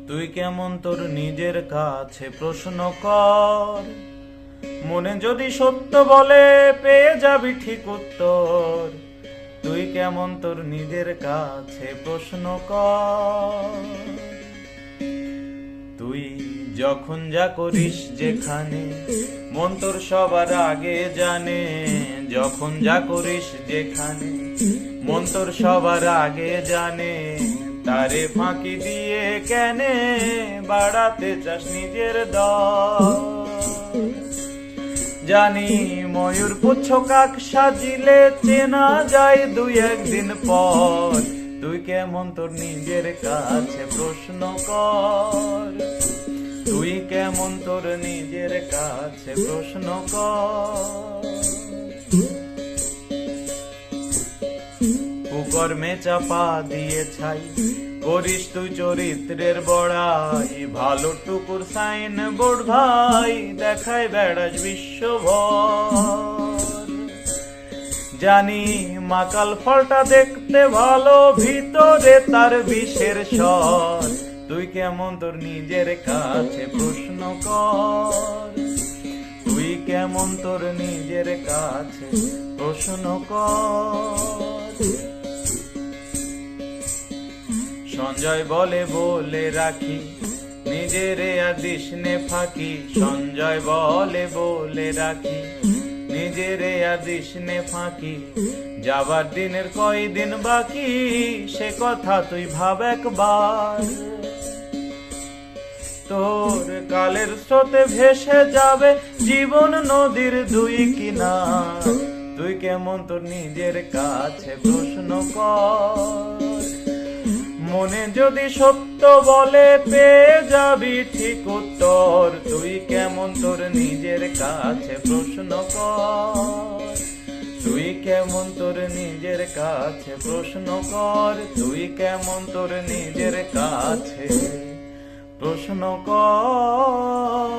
তুই কেমন তোর নিজের কাছে প্রশ্ন কর, মনে যদি সত্য বলে পেয়ে যাবি ঠিক উত্তর। তুই কেমন তোর নিজের কাছে প্রশ্ন কর। তুই যখন যা করিস যেখানে, মন তোর সবার আগে জানে। যখন যা করিস যেখানে, মন তোর সবার আগে জানে। তারে ফাঁকি দিয়ে কেনে বাড়াতে চাস নিজের দর। জানি ময়ূর পুচ্ছ কাক সাজিলে চেনা যায় দুই একদিন পর। তুই কেমন তোর নিজের কাছে প্রশ্ন কর। তুই কেমন তোর নিজের কাছে প্রশ্ন কর। কুকর্মে চাপা দিয়ে ছাই করিস তুই চরিত্রের বড়াই। ভালো টুকুর সাইন বোর্ড ভাই দেখায় বেড়াস বিশ্বভর। জানি মাকাল ফলটা দেখতে ভালো, ভিতরে তার বিষের স্বর। তুই কেমন তোর নিজের কাছে প্রশ্ন কর। তুই কেমন তোর নিজের কাছে প্রশ্ন কর। সঞ্জয় বলে রাখি নিজেরে আর দিস নে ফাঁকি। সঞ্জয় বলে রাখি নিজেরে আর দিস নে ফাঁকি। যাবার দিনের কয়দিন বাকি, সে কথা তুই ভাব একবার। তোর কালের স্রোতে ভেসে যাবে জীবন নদীর দুই কিনার। তুই কেমন তোর নিজের কাছে প্রশ্ন কর। মনে যদি সত্য বলে পেয়ে যাবি ঠিক উত্তর। তুই কেমন তোর নিজের কাছে প্রশ্ন কর। তুই কেমন তোর নিজের কাছে প্রশ্ন কর। তুই কেমন তোর নিজের কাছে প্রশ্ন কর।